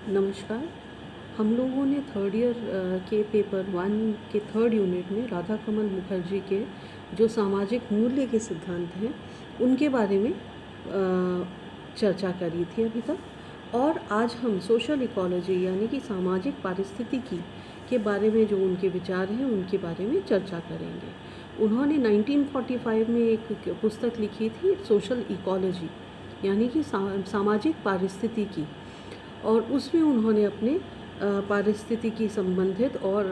नमस्कार। हम लोगों ने थर्ड ईयर के पेपर 1 के थर्ड यूनिट में राधा कमल मुखर्जी के जो सामाजिक मूल्य के सिद्धांत हैं उनके बारे में चर्चा करी थी अभी तक। और आज हम सोशल इकोलॉजी यानी कि सामाजिक पारिस्थितिकी के बारे में जो उनके विचार हैं उनके बारे में चर्चा करेंगे। उन्होंने 1945 में एक पुस्तक लिखी थी सोशल इकोलॉजी यानी कि सामाजिक पारिस्थितिकी, और उसमें उन्होंने अपने पारिस्थितिकी संबंधित और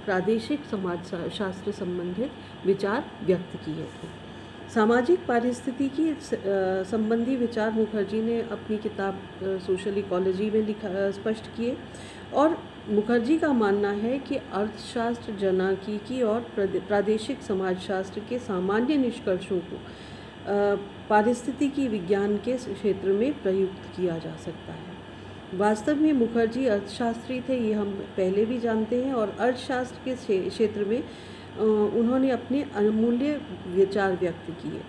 प्रादेशिक समाज शास्त्र संबंधित विचार व्यक्त किए थे। सामाजिक पारिस्थितिकी संबंधी विचार मुखर्जी ने अपनी किताब सोशल इकोलॉजी में स्पष्ट किए। और मुखर्जी का मानना है कि अर्थशास्त्र, जनाकीकी और प्रादेशिक समाजशास्त्र के सामान्य निष्कर्षों को पारिस्थितिकी विज्ञान के क्षेत्र में प्रयुक्त किया जा सकता है। वास्तव में मुखर्जी अर्थशास्त्री थे, ये हम पहले भी जानते हैं, और अर्थशास्त्र के क्षेत्र में उन्होंने अपने अमूल्य विचार व्यक्त किए।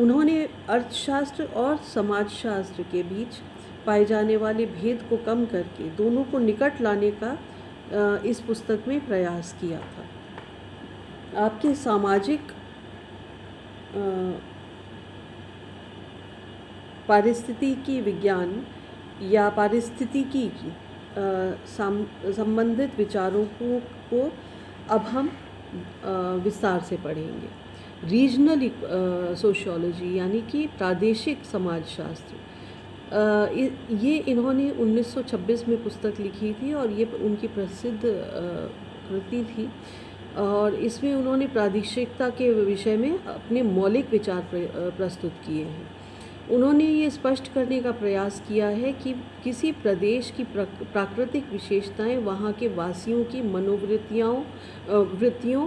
उन्होंने अर्थशास्त्र और समाजशास्त्र के बीच पाए जाने वाले भेद को कम करके दोनों को निकट लाने का इस पुस्तक में प्रयास किया था। आपके सामाजिक पारिस्थितिकी विज्ञान या पारिस्थितिकी की संबंधित विचारों को अब हम विस्तार से पढ़ेंगे। रीजनल सोशियोलॉजी यानी कि प्रादेशिक समाजशास्त्र, ये इन्होंने 1926 में पुस्तक लिखी थी और ये उनकी प्रसिद्ध कृति थी। और इसमें उन्होंने प्रादेशिकता के विषय में अपने मौलिक विचार प्रस्तुत किए हैं। उन्होंने ये स्पष्ट करने का प्रयास किया है कि किसी प्रदेश की प्राकृतिक विशेषताएं वहाँ के वासियों की वृत्तियों,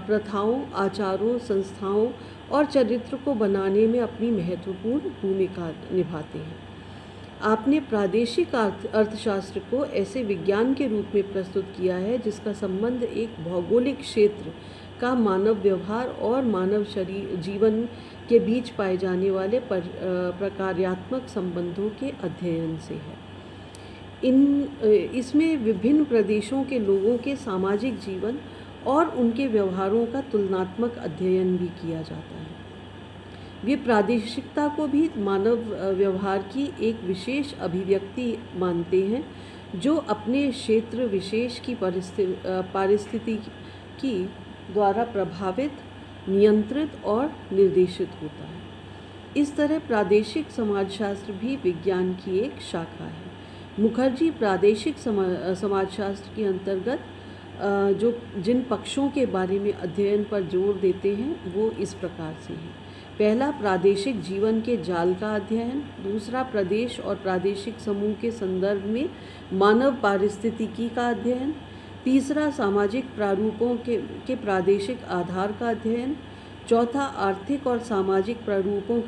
प्रथाओं, आचारों, संस्थाओं और चरित्र को बनाने में अपनी महत्वपूर्ण भूमिका निभाते हैं। आपने प्रादेशिक अर्थशास्त्र को ऐसे विज्ञान के रूप में प्रस्तुत किया है जिसका संबंध एक भौगोलिक क्षेत्र का मानव व्यवहार और मानव जीवन के बीच पाए जाने वाले प्रकार्यात्मक संबंधों के अध्ययन से है। इसमें विभिन्न प्रदेशों के लोगों के सामाजिक जीवन और उनके व्यवहारों का तुलनात्मक अध्ययन भी किया जाता है। वे प्रादेशिकता को भी मानव व्यवहार की एक विशेष अभिव्यक्ति मानते हैं जो अपने क्षेत्र विशेष की पारिस्थितिकी द्वारा प्रभावित, नियंत्रित और निर्देशित होता है। इस तरह प्रादेशिक समाजशास्त्र भी विज्ञान की एक शाखा है। मुखर्जी प्रादेशिक समाजशास्त्र के अंतर्गत जिन पक्षों के बारे में अध्ययन पर जोर देते हैं वो इस प्रकार से हैं। पहला, प्रादेशिक जीवन के जाल का अध्ययन। दूसरा, प्रदेश और प्रादेशिक समूह के संदर्भ में मानव पारिस्थितिकी का अध्ययन। तीसरा, सामाजिक प्रारूपों के प्रादेशिक आधार का अध्ययन। चौथा, आर्थिक और सामाजिक प्रारूपों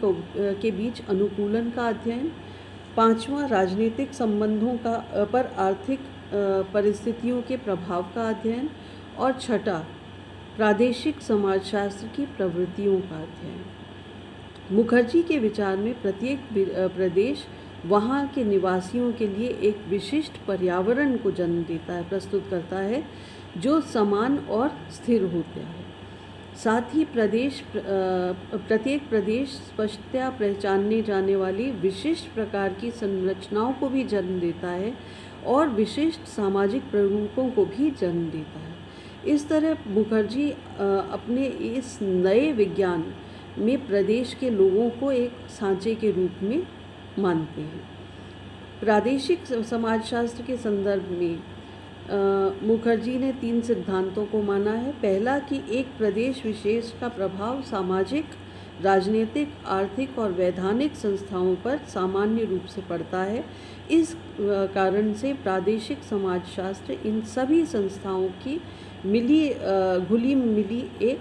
के बीच अनुकूलन का अध्ययन। पांचवा, राजनीतिक संबंधों पर आर्थिक परिस्थितियों के प्रभाव का अध्ययन। और छठा, प्रादेशिक समाजशास्त्र की प्रवृत्तियों का अध्ययन। मुखर्जी के विचार में प्रत्येक प्रदेश वहाँ के निवासियों के लिए एक विशिष्ट पर्यावरण को जन्म देता है, प्रस्तुत करता है, जो समान और स्थिर होता है। साथ ही प्रत्येक प्रदेश स्पष्टतया पहचानने जाने वाली विशिष्ट प्रकार की संरचनाओं को भी जन्म देता है और विशिष्ट सामाजिक प्रारूपों को भी जन्म देता है। इस तरह मुखर्जी अपने इस नए विज्ञान में प्रदेश के लोगों को एक सांचे के रूप में मानते हैं। प्रादेशिक समाजशास्त्र के संदर्भ में मुखर्जी ने 3 सिद्धांतों को माना है। पहला, कि एक प्रदेश विशेष का प्रभाव सामाजिक, राजनीतिक, आर्थिक और वैधानिक संस्थाओं पर सामान्य रूप से पड़ता है। इस कारण से प्रादेशिक समाजशास्त्र इन सभी संस्थाओं की घुली मिली एक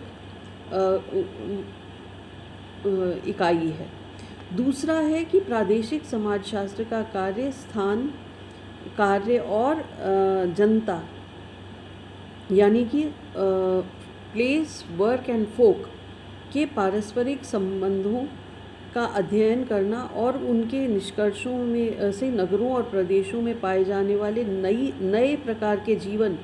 इकाई है। दूसरा है कि प्रादेशिक समाजशास्त्र का कार्य स्थान, कार्य और जनता यानी कि प्लेस, वर्क एंड फोक के पारस्परिक संबंधों का अध्ययन करना और उनके निष्कर्षों में से नगरों और प्रदेशों में पाए जाने वाले नए प्रकार के जीवन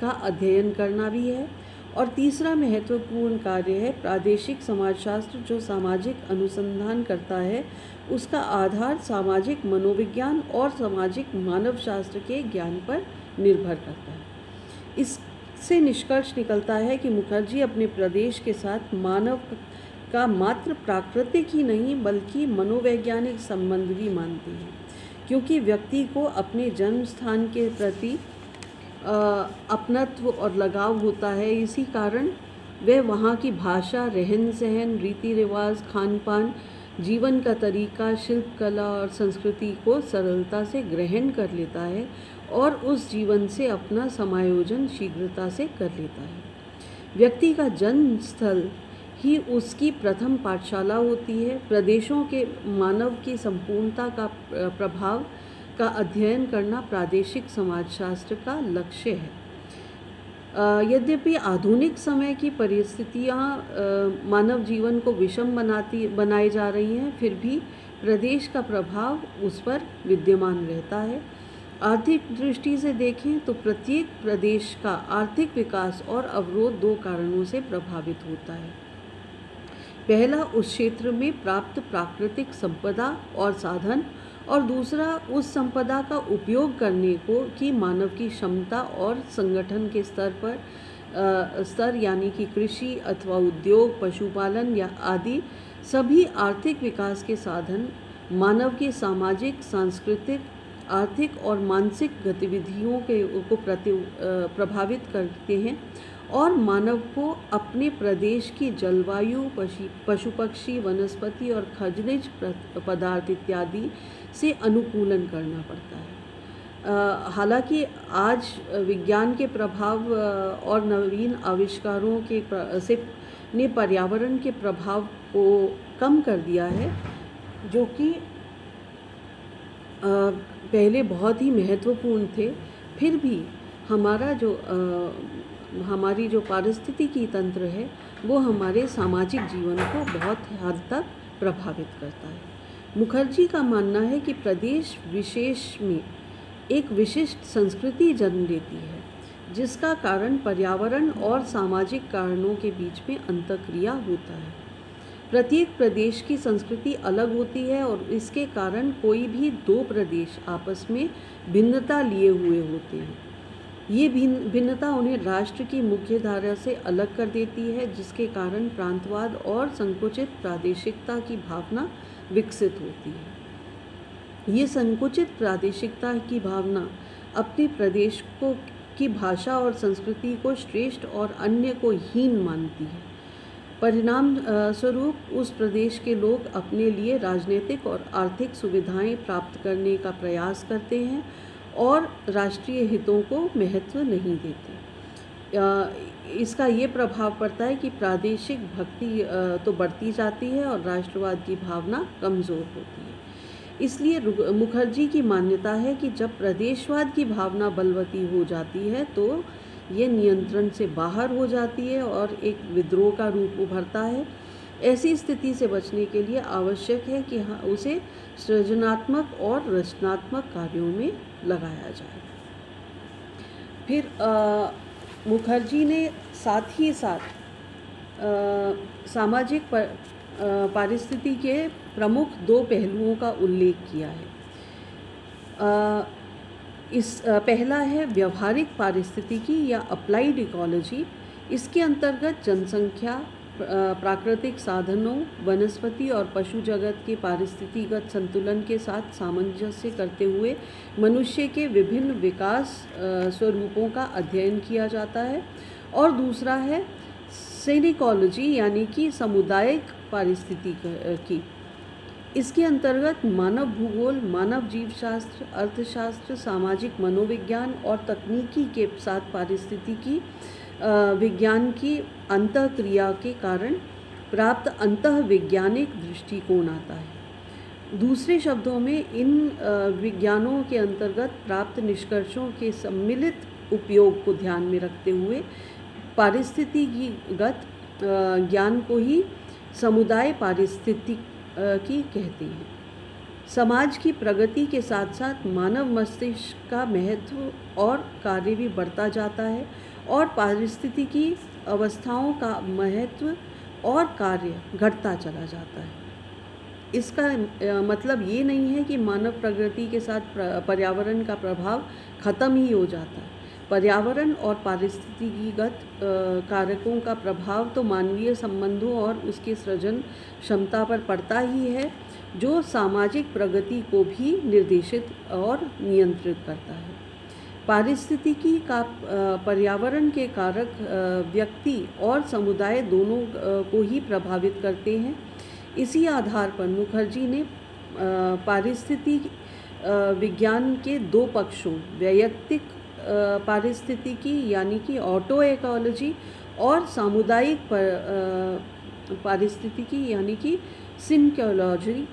का अध्ययन करना भी है। और तीसरा महत्वपूर्ण कार्य है प्रादेशिक समाजशास्त्र, जो सामाजिक अनुसंधान करता है। उसका आधार सामाजिक मनोविज्ञान और सामाजिक मानवशास्त्र के ज्ञान पर निर्भर करता है। इससे निष्कर्ष निकलता है कि मुखर्जी अपने प्रदेश के साथ मानव का मात्र प्राकृतिक ही नहीं बल्कि मनोवैज्ञानिक संबंध भी मानते हैं, क्योंकि व्यक्ति को अपने जन्म स्थान के प्रति अपनत्व और लगाव होता है। इसी कारण वह वहाँ की भाषा, रहन सहन, रीति रिवाज, खान पान, जीवन का तरीका, शिल्प कला और संस्कृति को सरलता से ग्रहण कर लेता है और उस जीवन से अपना समायोजन शीघ्रता से कर लेता है। व्यक्ति का जन्म स्थल ही उसकी प्रथम पाठशाला होती है। प्रदेशों के मानव की संपूर्णता का प्रभाव का अध्ययन करना प्रादेशिक समाजशास्त्र का लक्ष्य है। यद्यपि आधुनिक समय की परिस्थितियाँ मानव जीवन को विषम बनाई जा रही हैं, फिर भी प्रदेश का प्रभाव उस पर विद्यमान रहता है। आर्थिक दृष्टि से देखें तो प्रत्येक प्रदेश का आर्थिक विकास और अवरोध दो कारणों से प्रभावित होता है। पहला, उस क्षेत्र में प्राप्त प्राकृतिक संपदा और साधन, और दूसरा उस संपदा का उपयोग करने की मानव की क्षमता और संगठन के स्तर यानी कि कृषि अथवा उद्योग, पशुपालन या आदि सभी आर्थिक विकास के साधन मानव की सामाजिक, सांस्कृतिक, आर्थिक और मानसिक गतिविधियों को प्रभावित करते हैं और मानव को अपने प्रदेश की जलवायु, पशु पक्षी, वनस्पति और खनिज पदार्थ इत्यादि से अनुकूलन करना पड़ता है। हालांकि आज विज्ञान के प्रभाव और नवीन आविष्कारों ने पर्यावरण के प्रभाव को कम कर दिया है, जो कि पहले बहुत ही महत्वपूर्ण थे। फिर भी हमारी जो पारिस्थितिकी तंत्र है वो हमारे सामाजिक जीवन को बहुत हद तक प्रभावित करता है। मुखर्जी का मानना है कि प्रदेश विशेष में एक विशिष्ट संस्कृति जन्म लेती है, जिसका कारण पर्यावरण और सामाजिक कारणों के बीच में अंतःक्रिया होता है। प्रत्येक प्रदेश की संस्कृति अलग होती है और इसके कारण कोई भी दो प्रदेश आपस में भिन्नता लिए हुए होते हैं। ये भिन्नता उन्हें राष्ट्र की मुख्य धारा से अलग कर देती है, जिसके कारण प्रांतवाद और संकुचित प्रादेशिकता की भावना विकसित होती है। ये संकुचित प्रादेशिकता की भावना अपने प्रदेश की भाषा और संस्कृति को श्रेष्ठ और अन्य को हीन मानती है। परिणाम स्वरूप उस प्रदेश के लोग अपने लिए राजनीतिक और आर्थिक सुविधाएं प्राप्त करने का प्रयास करते हैं और राष्ट्रीय हितों को महत्व नहीं देते। इसका ये प्रभाव पड़ता है कि प्रादेशिक भक्ति तो बढ़ती जाती है और राष्ट्रवाद की भावना कमज़ोर होती है। इसलिए मुखर्जी की मान्यता है कि जब प्रदेशवाद की भावना बलवती हो जाती है तो ये नियंत्रण से बाहर हो जाती है और एक विद्रोह का रूप उभरता है। ऐसी स्थिति से बचने के लिए आवश्यक है कि उसे सृजनात्मक और रचनात्मक कार्यों में लगाया जाए। फिर मुखर्जी ने साथ ही साथ सामाजिक पारिस्थितिकी के प्रमुख दो पहलुओं का उल्लेख किया है। पहला है व्यवहारिक पारिस्थितिकी या अप्लाइड इकोलॉजी। इसके अंतर्गत जनसंख्या, प्राकृतिक साधनों, वनस्पति और पशु जगत के पारिस्थितिगत संतुलन के साथ सामंजस्य करते हुए मनुष्य के विभिन्न विकास स्वरूपों का अध्ययन किया जाता है। और दूसरा है सेनिकोलॉजी यानी कि सामुदायिक पारिस्थितिकी। इसके अंतर्गत मानव भूगोल, मानव जीवशास्त्र, अर्थशास्त्र, सामाजिक मनोविज्ञान और तकनीकी के साथ पारिस्थितिकी विज्ञान की अंतःक्रिया के कारण प्राप्त अंतःवैज्ञानिक दृष्टिकोण आता है। दूसरे शब्दों में इन विज्ञानों के अंतर्गत प्राप्त निष्कर्षों के सम्मिलित उपयोग को ध्यान में रखते हुए पारिस्थितिकीगत ज्ञान को ही समुदाय पारिस्थितिक की कहते हैं। समाज की प्रगति के साथ साथ मानव मस्तिष्क का महत्व और कार्य भी बढ़ता जाता है और पारिस्थितिकी अवस्थाओं का महत्व और कार्य घटता चला जाता है। इसका मतलब ये नहीं है कि मानव प्रगति के साथ पर्यावरण का प्रभाव खत्म ही हो जाता है। पर्यावरण और पारिस्थितिकीगत कारकों का प्रभाव तो मानवीय संबंधों और उसके सृजन क्षमता पर पड़ता ही है, जो सामाजिक प्रगति को भी निर्देशित और नियंत्रित करता है। पारिस्थितिकी का पर्यावरण के कारक व्यक्ति और समुदाय दोनों को ही प्रभावित करते हैं। इसी आधार पर मुखर्जी ने पारिस्थितिकी विज्ञान के दो पक्षों, वैयक्तिक पारिस्थितिकी यानी कि ऑटो इकोलॉजी और सामुदायिक पारिस्थितिकी यानी कि सिंक्योलॉजी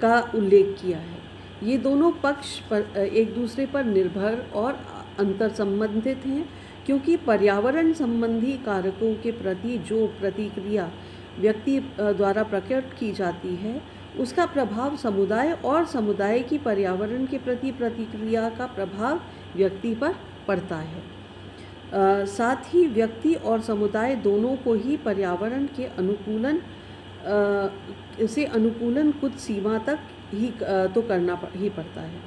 का उल्लेख किया है। ये दोनों पक्ष पर एक दूसरे पर निर्भर और अंतर संबंधित हैं, क्योंकि पर्यावरण संबंधी कारकों के प्रति जो प्रतिक्रिया व्यक्ति द्वारा प्रकट की जाती है, उसका प्रभाव समुदाय और समुदाय की पर्यावरण के प्रति प्रतिक्रिया का प्रभाव व्यक्ति पर पड़ता है। साथ ही व्यक्ति और समुदाय दोनों को ही पर्यावरण के अनुकूलन कुछ सीमा तक ही तो करना ही पड़ता है।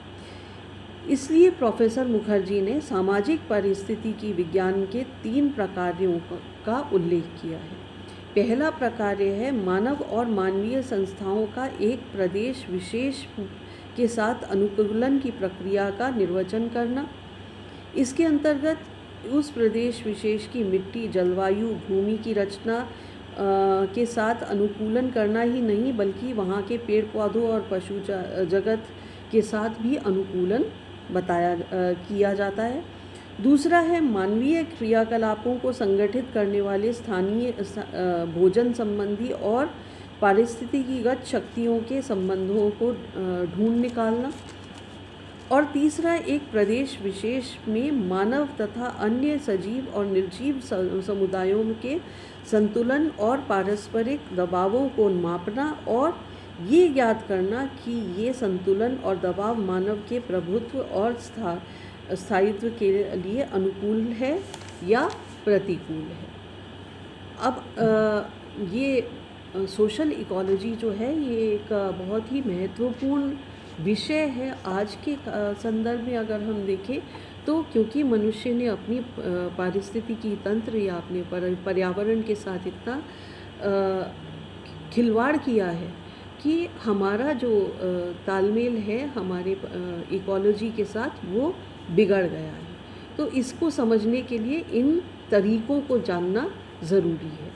इसलिए प्रोफेसर मुखर्जी ने सामाजिक पारिस्थितिकी विज्ञान के 3 प्रकारों का उल्लेख किया है। पहला प्रकार्य है मानव और मानवीय संस्थाओं का एक प्रदेश विशेष के साथ अनुकूलन की प्रक्रिया का निर्वचन करना। इसके अंतर्गत उस प्रदेश विशेष की मिट्टी, जलवायु, भूमि की रचना के साथ अनुकूलन करना ही नहीं, बल्कि वहाँ के पेड़ पौधों और पशु जगत के साथ भी अनुकूलन किया जाता है। दूसरा है मानवीय क्रियाकलापों को संगठित करने वाले स्थानीय भोजन संबंधी और पारिस्थितिकीगत शक्तियों के संबंधों को ढूंढ निकालना। और तीसरा एक प्रदेश विशेष में मानव तथा अन्य सजीव और निर्जीव समुदायों के संतुलन और पारस्परिक दबावों को मापना और ये ज्ञात करना कि ये संतुलन और दबाव मानव के प्रभुत्व और स्थायित्व के लिए अनुकूल है या प्रतिकूल है। अब ये सोशल इकोलॉजी जो है, ये एक बहुत ही महत्वपूर्ण विषय है आज के संदर्भ में अगर हम देखें तो, क्योंकि मनुष्य ने अपनी पारिस्थितिकी तंत्र या अपने पर्यावरण के साथ इतना खिलवाड़ किया है कि हमारा जो तालमेल है हमारे इकोलॉजी के साथ वो बिगड़ गया है। तो इसको समझने के लिए इन तरीक़ों को जानना ज़रूरी है।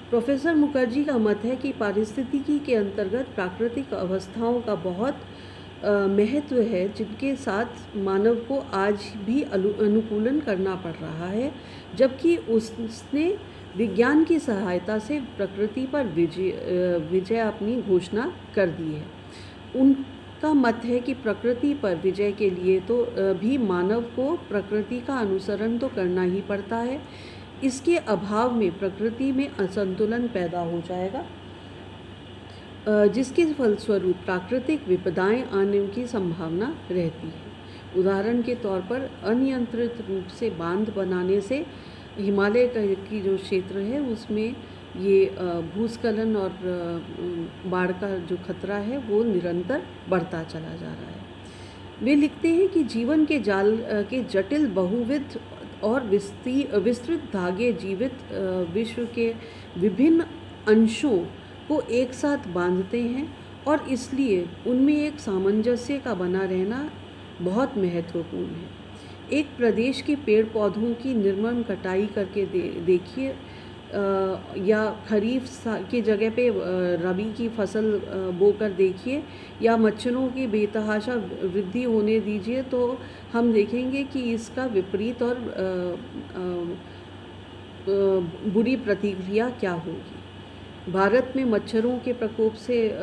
प्रोफेसर मुखर्जी का मत है कि पारिस्थितिकी के अंतर्गत प्राकृतिक अवस्थाओं का बहुत महत्व है, जिनके साथ मानव को आज भी अनुकूलन करना पड़ रहा है, जबकि उसने विज्ञान की सहायता से प्रकृति पर विजय अपनी घोषणा कर दी है। उनका मत है कि प्रकृति पर विजय के लिए तो भी मानव को प्रकृति का अनुसरण तो करना ही पड़ता है। इसके अभाव में प्रकृति में असंतुलन पैदा हो जाएगा, जिसके फलस्वरूप प्राकृतिक विपदाएं आने की संभावना रहती है। उदाहरण के तौर पर अनियंत्रित रूप से बांध बनाने से हिमालय की जो क्षेत्र है उसमें ये भूस्खलन और बाढ़ का जो खतरा है वो निरंतर बढ़ता चला जा रहा है। वे लिखते हैं कि जीवन के जाल के जटिल बहुविध और विस्तृत धागे जीवित विश्व के विभिन्न अंशों को एक साथ बांधते हैं और इसलिए उनमें एक सामंजस्य का बना रहना बहुत महत्वपूर्ण है। एक प्रदेश के पेड़ पौधों की निर्मम कटाई करके देखिए, या खरीफ की जगह पे रबी की फसल बोकर देखिए, या मच्छरों की बेतहाशा वृद्धि होने दीजिए, तो हम देखेंगे कि इसका विपरीत और बुरी प्रतिक्रिया क्या होगी। भारत में मच्छरों के प्रकोप से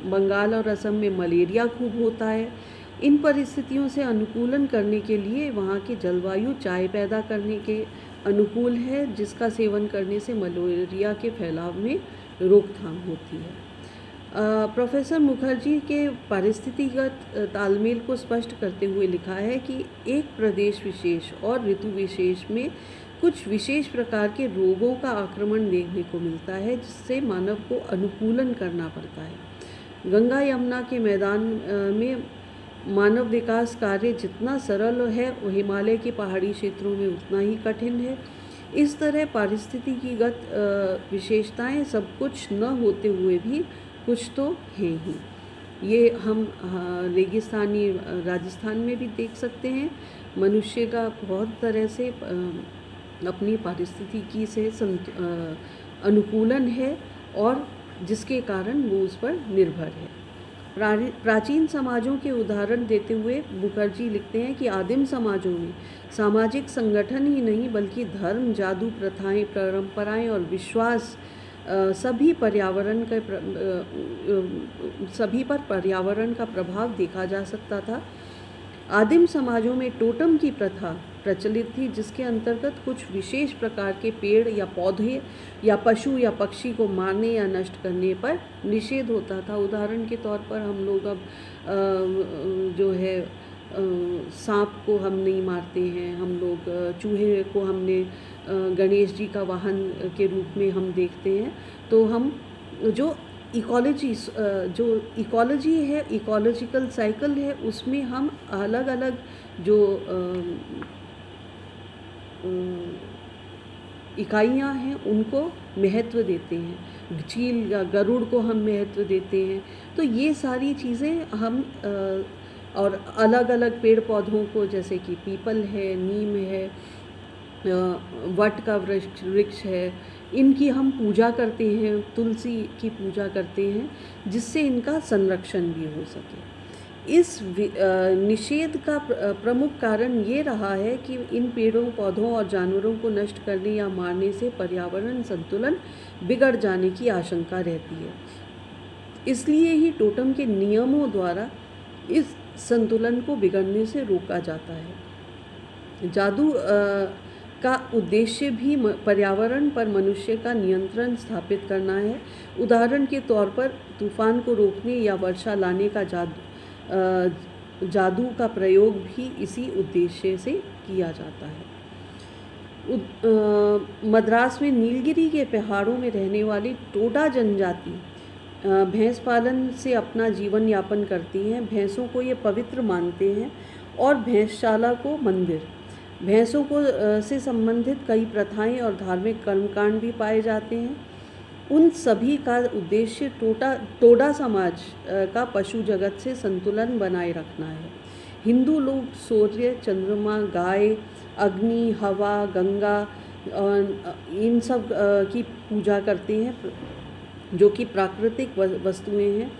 बंगाल और असम में मलेरिया खूब होता है। इन परिस्थितियों से अनुकूलन करने के लिए वहाँ की जलवायु चाय पैदा करने के अनुकूल है, जिसका सेवन करने से मलेरिया के फैलाव में रोकथाम होती है। प्रोफेसर मुखर्जी के पारिस्थितिगत तालमेल को स्पष्ट करते हुए लिखा है कि एक प्रदेश विशेष और ऋतु विशेष में कुछ विशेष प्रकार के रोगों का आक्रमण देखने को मिलता है, जिससे मानव को अनुकूलन करना पड़ता है। गंगा यमुना के मैदान में मानव विकास कार्य जितना सरल है, वो हिमालय के पहाड़ी क्षेत्रों में उतना ही कठिन है। इस तरह पारिस्थितिकीगत विशेषताएं सब कुछ न होते हुए भी कुछ तो हैं ही। ये हम रेगिस्तानी राजस्थान में भी देख सकते हैं। मनुष्य का बहुत तरह से अपनी पारिस्थितिकी से अनुकूलन है और जिसके कारण वो उस पर निर्भर है। प्राचीन समाजों के उदाहरण देते हुए मुखर्जी लिखते हैं कि आदिम समाजों में सामाजिक संगठन ही नहीं बल्कि धर्म, जादू, प्रथाएं, परंपराएं और विश्वास सभी पर पर्यावरण का प्रभाव देखा जा सकता था। आदिम समाजों में टोटम की प्रथा प्रचलित थी, जिसके अंतर्गत कुछ विशेष प्रकार के पेड़ या पौधे या पशु या पक्षी को मारने या नष्ट करने पर निषेध होता था। उदाहरण के तौर पर हम लोग अब जो है सांप को हम नहीं मारते हैं, हम लोग चूहे को हमने गणेश जी का वाहन के रूप में हम देखते हैं। तो हम जो इकोलॉजी है, इकोलॉजिकल साइकिल है, उसमें हम अलग अलग जो इकाइयाँ हैं उनको महत्व देते हैं। चील या गरुड़ को हम महत्व देते हैं। तो ये सारी चीज़ें हम और अलग अलग पेड़ पौधों को, जैसे कि पीपल है, नीम है, वट का वृक्ष है, इनकी हम पूजा करते हैं, तुलसी की पूजा करते हैं, जिससे इनका संरक्षण भी हो सके। इस निषेध का प्रमुख कारण ये रहा है कि इन पेड़ों, पौधों और जानवरों को नष्ट करने या मारने से पर्यावरण संतुलन बिगड़ जाने की आशंका रहती है। इसलिए ही टोटम के नियमों द्वारा इस संतुलन को बिगड़ने से रोका जाता है। जादू का उद्देश्य भी पर्यावरण पर मनुष्य का नियंत्रण स्थापित करना है। उदाहरण के तौर पर तूफान को रोकने या वर्षा लाने का जादू का प्रयोग भी इसी उद्देश्य से किया जाता है। मद्रास में नीलगिरी के पहाड़ों में रहने वाली टोडा जनजाति भैंस पालन से अपना जीवन यापन करती हैं। भैंसों को ये पवित्र मानते हैं और भैंसशाला को मंदिर। भैंसों को से संबंधित कई प्रथाएं और धार्मिक कर्मकांड भी पाए जाते हैं। उन सभी का उद्देश्य टोडा समाज का पशु जगत से संतुलन बनाए रखना है। हिंदू लोग सूर्य, चंद्रमा, गाय, अग्नि, हवा, गंगा इन सब की पूजा करते हैं, जो कि प्राकृतिक वस्तुएं हैं।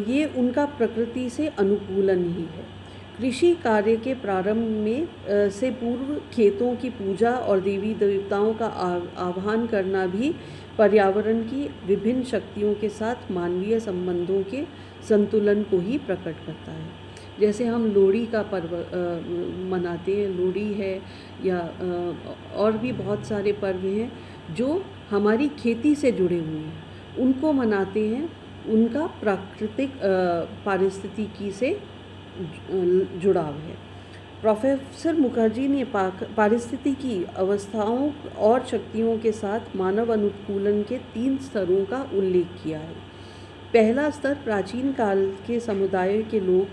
ये उनका प्रकृति से अनुकूलन ही है। कृषि कार्य के प्रारंभ में से पूर्व खेतों की पूजा और देवी देवताओं का आह्वान करना भी पर्यावरण की विभिन्न शक्तियों के साथ मानवीय संबंधों के संतुलन को ही प्रकट करता है। जैसे हम लोहड़ी का पर्व मनाते हैं, लोहड़ी है या और भी बहुत सारे पर्व हैं जो हमारी खेती से जुड़े हुए हैं, उनको मनाते हैं। उनका प्राकृतिक पारिस्थितिकी से जुड़ाव है। प्रोफेसर मुखर्जी ने पारिस्थितिकी अवस्थाओं और शक्तियों के साथ मानव अनुकूलन के 3 स्तरों का उल्लेख किया है। पहला स्तर, प्राचीन काल के समुदायों के लोग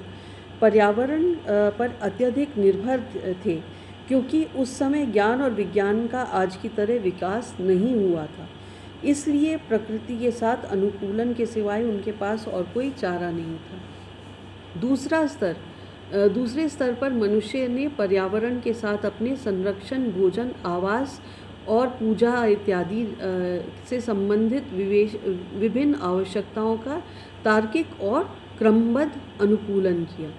पर्यावरण पर अत्यधिक निर्भर थे, क्योंकि उस समय ज्ञान और विज्ञान का आज की तरह विकास नहीं हुआ था। इसलिए प्रकृति के साथ अनुकूलन के सिवाय उनके पास और कोई चारा नहीं था। दूसरे स्तर पर मनुष्य ने पर्यावरण के साथ अपने संरक्षण, भोजन, आवास और पूजा इत्यादि से संबंधित विभिन्न आवश्यकताओं का तार्किक और क्रमबद्ध अनुकूलन किया।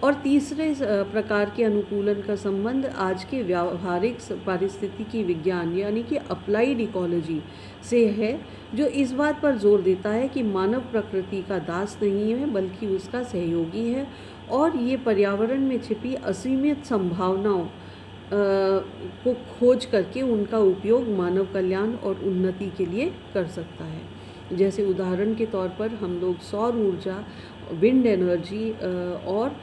और तीसरे प्रकार के अनुकूलन का संबंध आज के व्यावहारिक पारिस्थितिकी विज्ञान यानी कि अप्लाइड इकोलॉजी से है, जो इस बात पर जोर देता है कि मानव प्रकृति का दास नहीं है बल्कि उसका सहयोगी है और ये पर्यावरण में छिपी असीमित संभावनाओं को खोज करके उनका उपयोग मानव कल्याण और उन्नति के लिए कर सकता है। जैसे उदाहरण के तौर पर हम लोग सौर ऊर्जा, विंड एनर्जी और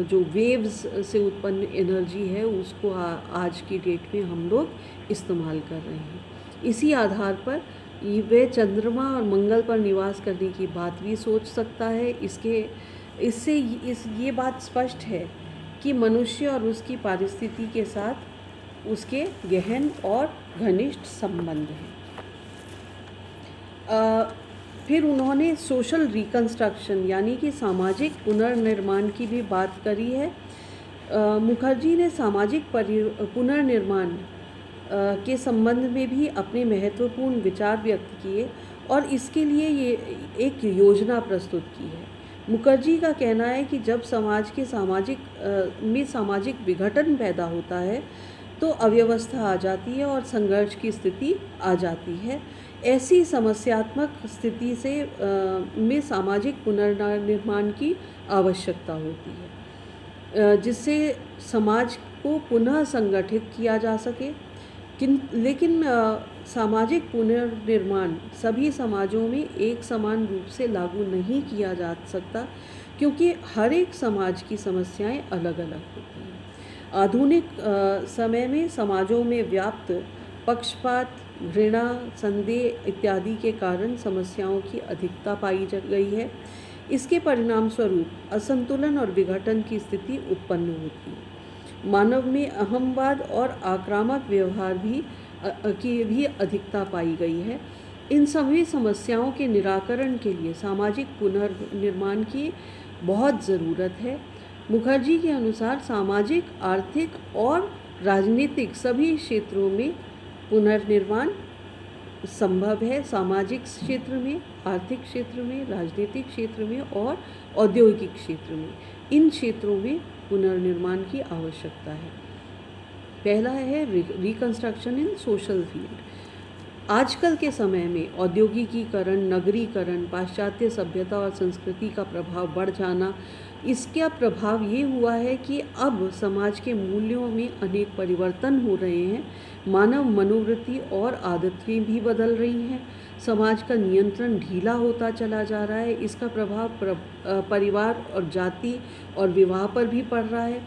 जो वेव्स से उत्पन्न एनर्जी है उसको आज की डेट में हम लोग इस्तेमाल कर रहे हैं। इसी आधार पर वे चंद्रमा और मंगल पर निवास करने की बात भी सोच सकता है। इससे ये बात स्पष्ट है कि मनुष्य और उसकी पारिस्थितिकी के साथ उसके गहन और घनिष्ठ संबंध हैं। फिर उन्होंने सोशल रिकंस्ट्रक्शन यानी कि सामाजिक पुनर्निर्माण की भी बात करी है। मुखर्जी ने सामाजिक पुनर्निर्माण के संबंध में भी अपने महत्वपूर्ण विचार व्यक्त किए और इसके लिए ये एक योजना प्रस्तुत की है। मुखर्जी का कहना है कि जब समाज के सामाजिक विघटन पैदा होता है तो अव्यवस्था आ जाती है और संघर्ष की स्थिति आ जाती है। ऐसी समस्यात्मक स्थिति में सामाजिक पुनर्निर्माण की आवश्यकता होती है, जिससे समाज को पुनः संगठित किया जा सके। लेकिन सामाजिक पुनर्निर्माण सभी समाजों में एक समान रूप से लागू नहीं किया जा सकता, क्योंकि हर एक समाज की समस्याएं अलग अलग होती हैं। आधुनिक समय में समाजों में व्याप्त पक्षपात, घृणा, संदेह इत्यादि के कारण समस्याओं की अधिकता पाई गई है। इसके परिणाम स्वरूप असंतुलन और विघटन की स्थिति उत्पन्न होती है। मानव में अहंवाद और आक्रामक व्यवहार की भी अधिकता पाई गई है। इन सभी समस्याओं के निराकरण के लिए सामाजिक पुनर्निर्माण की बहुत ज़रूरत है। मुखर्जी के अनुसार सामाजिक, आर्थिक और राजनीतिक सभी क्षेत्रों में पुनर्निर्माण संभव है। सामाजिक क्षेत्र में, आर्थिक क्षेत्र में, राजनीतिक क्षेत्र में और औद्योगिक क्षेत्र में, इन क्षेत्रों में पुनर्निर्माण की आवश्यकता है। पहला है रिकंस्ट्रक्शन इन सोशल फील्ड। आजकल के समय में औद्योगिकीकरण, नगरीकरण, पाश्चात्य सभ्यता और संस्कृति का प्रभाव बढ़ जाना, इसका प्रभाव ये हुआ है कि अब समाज के मूल्यों में अनेक परिवर्तन हो रहे हैं। मानव मनोवृत्ति और आदतें भी बदल रही हैं। समाज का नियंत्रण ढीला होता चला जा रहा है। इसका प्रभाव परिवार और जाति और विवाह पर भी पड़ रहा है।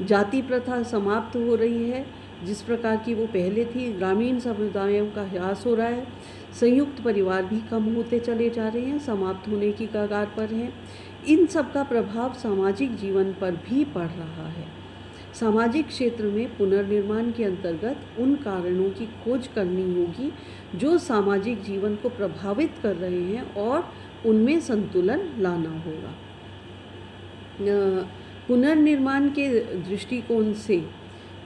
जाति प्रथा समाप्त हो रही है जिस प्रकार की वो पहले थी। ग्रामीण समुदायों का ह्रास हो रहा है। संयुक्त परिवार भी कम होते चले जा रहे हैं, समाप्त होने की कगार पर हैं। इन सब का प्रभाव सामाजिक जीवन पर भी पड़ रहा है। सामाजिक क्षेत्र में पुनर्निर्माण के अंतर्गत उन कारणों की खोज करनी होगी जो सामाजिक जीवन को प्रभावित कर रहे हैं और उनमें संतुलन लाना होगा। पुनर्निर्माण के दृष्टिकोण से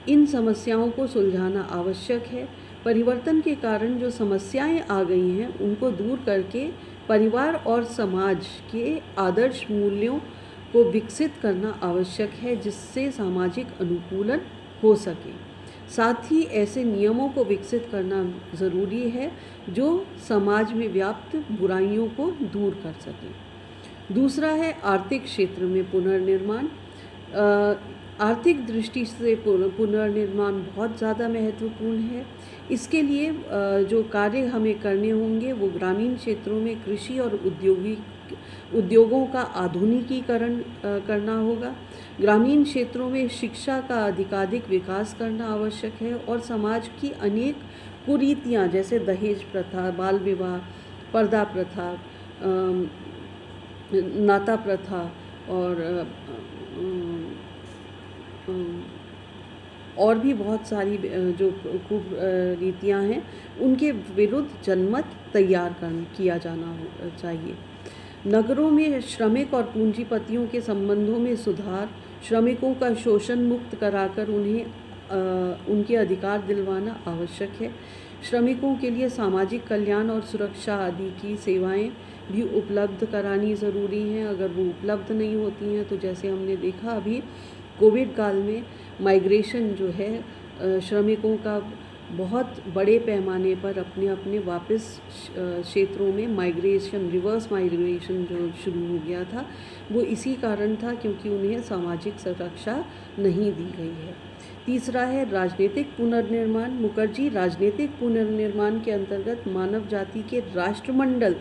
इन समस्याओं को सुलझाना आवश्यक है। परिवर्तन के कारण जो समस्याएं आ गई हैं उनको दूर करके परिवार और समाज के आदर्श मूल्यों को विकसित करना आवश्यक है, जिससे सामाजिक अनुकूलन हो सके। साथ ही ऐसे नियमों को विकसित करना ज़रूरी है जो समाज में व्याप्त बुराइयों को दूर कर सके। दूसरा है आर्थिक क्षेत्र में पुनर्निर्माण। आर्थिक दृष्टि से पुनर्निर्माण बहुत ज़्यादा महत्वपूर्ण है। इसके लिए जो कार्य हमें करने होंगे वो ग्रामीण क्षेत्रों में कृषि और उद्योगों का आधुनिकीकरण करना होगा। ग्रामीण क्षेत्रों में शिक्षा का अधिकाधिक विकास करना आवश्यक है और समाज की अनेक कुरीतियाँ जैसे दहेज प्रथा, बाल विवाह, पर्दा प्रथा, नाता प्रथा और भी बहुत सारी जो कुरीतियाँ हैं उनके विरुद्ध जनमत तैयार किया जाना चाहिए। नगरों में श्रमिक और पूंजीपतियों के संबंधों में सुधार, श्रमिकों का शोषण मुक्त कराकर उन्हें उनके अधिकार दिलवाना आवश्यक है। श्रमिकों के लिए सामाजिक कल्याण और सुरक्षा आदि की सेवाएं भी उपलब्ध करानी ज़रूरी हैं। अगर वो उपलब्ध नहीं होती हैं तो जैसे हमने देखा अभी कोविड काल में माइग्रेशन जो है, श्रमिकों का बहुत बड़े पैमाने पर अपने अपने वापस क्षेत्रों में माइग्रेशन, रिवर्स माइग्रेशन जो शुरू हो गया था, वो इसी कारण था क्योंकि उन्हें सामाजिक सुरक्षा नहीं दी गई है। तीसरा है राजनीतिक पुनर्निर्माण। मुखर्जी राजनीतिक पुनर्निर्माण के अंतर्गत मानव जाति के राष्ट्रमंडल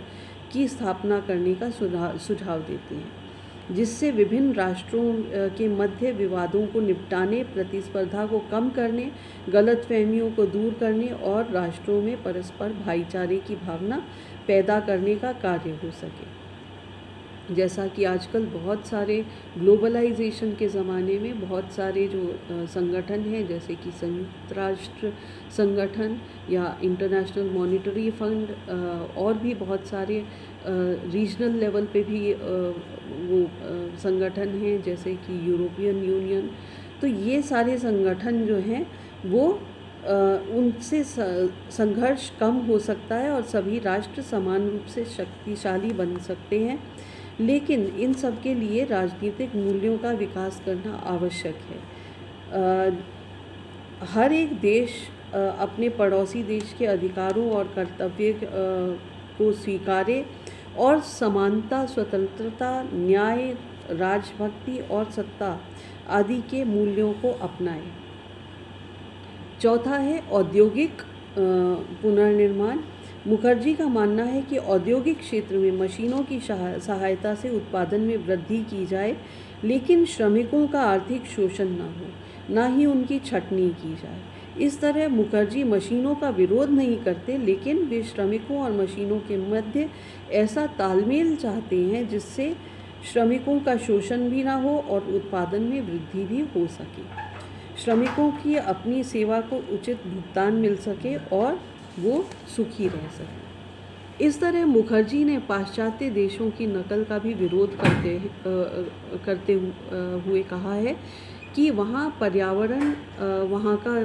की स्थापना करने का सुझाव देते हैं, जिससे विभिन्न राष्ट्रों के मध्य विवादों को निपटाने, प्रतिस्पर्धा को कम करने, गलतफहमियों को दूर करने और राष्ट्रों में परस्पर भाईचारे की भावना पैदा करने का कार्य हो सके। जैसा कि आजकल बहुत सारे ग्लोबलाइजेशन के ज़माने में बहुत सारे जो संगठन हैं, जैसे कि संयुक्त राष्ट्र संगठन या इंटरनेशनल मॉनिटरी फंड और भी बहुत सारे रीजनल लेवल पे भी वो संगठन हैं, जैसे कि यूरोपियन यूनियन। तो ये सारे संगठन जो हैं वो उनसे संघर्ष कम हो सकता है और सभी राष्ट्र समान रूप से शक्तिशाली बन सकते हैं, लेकिन इन सब के लिए राजनीतिक मूल्यों का विकास करना आवश्यक है। हर एक देश अपने पड़ोसी देश के अधिकारों और कर्तव्य को स्वीकारे और समानता, स्वतंत्रता, न्याय, राजभक्ति और सत्ता आदि के मूल्यों को अपनाए। चौथा है औद्योगिक पुनर्निर्माण। मुखर्जी का मानना है कि औद्योगिक क्षेत्र में मशीनों की सहायता से उत्पादन में वृद्धि की जाए, लेकिन श्रमिकों का आर्थिक शोषण न हो, ना ही उनकी छटनी की जाए। इस तरह मुखर्जी मशीनों का विरोध नहीं करते, लेकिन वे श्रमिकों और मशीनों के मध्य ऐसा तालमेल चाहते हैं जिससे श्रमिकों का शोषण भी ना हो और उत्पादन में वृद्धि भी हो सके, श्रमिकों की अपनी सेवा को उचित भुगतान मिल सके और वो सुखी रह सके। इस तरह मुखर्जी ने पाश्चात्य देशों की नकल का भी विरोध करते हुए कहा है कि वहाँ का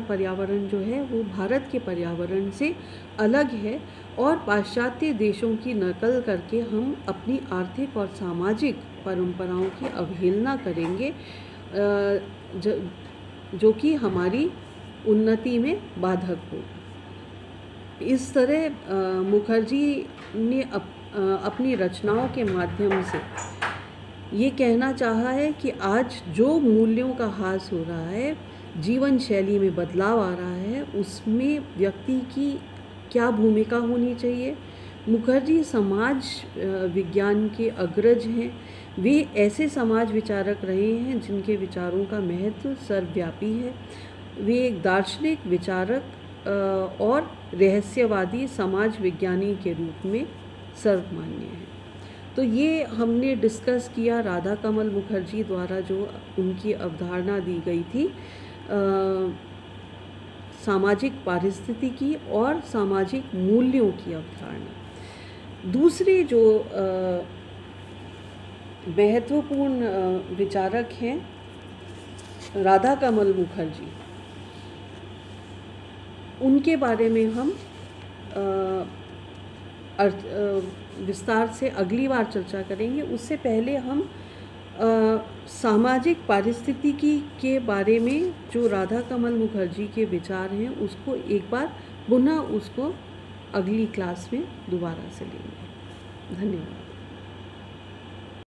पर्यावरण जो है वो भारत के पर्यावरण से अलग है और पाश्चात्य देशों की नकल करके हम अपनी आर्थिक और सामाजिक परंपराओं की अवहेलना करेंगे, जो कि हमारी उन्नति में बाधक होगा। इस तरह मुखर्जी ने अपनी रचनाओं के माध्यम से ये कहना चाहा है कि आज जो मूल्यों का ह्रास हो रहा है, जीवन शैली में बदलाव आ रहा है, उसमें व्यक्ति की क्या भूमिका होनी चाहिए। मुखर्जी समाज विज्ञान के अग्रज हैं। वे ऐसे समाज विचारक रहे हैं जिनके विचारों का महत्व सर्वव्यापी है। वे एक दार्शनिक, विचारक और रहस्यवादी समाज विज्ञानी के रूप में सर्वमान्य है। तो ये हमने डिस्कस किया राधा कमल मुखर्जी द्वारा जो उनकी अवधारणा दी गई थी सामाजिक पारिस्थितिकी और सामाजिक मूल्यों की अवधारणा। दूसरे जो महत्वपूर्ण विचारक हैं राधा कमल मुखर्जी, उनके बारे में हम विस्तार से अगली बार चर्चा करेंगे। उससे पहले हम सामाजिक पारिस्थितिकी के बारे में जो राधा कमल मुखर्जी के विचार हैं उसको एक बार पुनः अगली क्लास में दोबारा से लेंगे। धन्यवाद।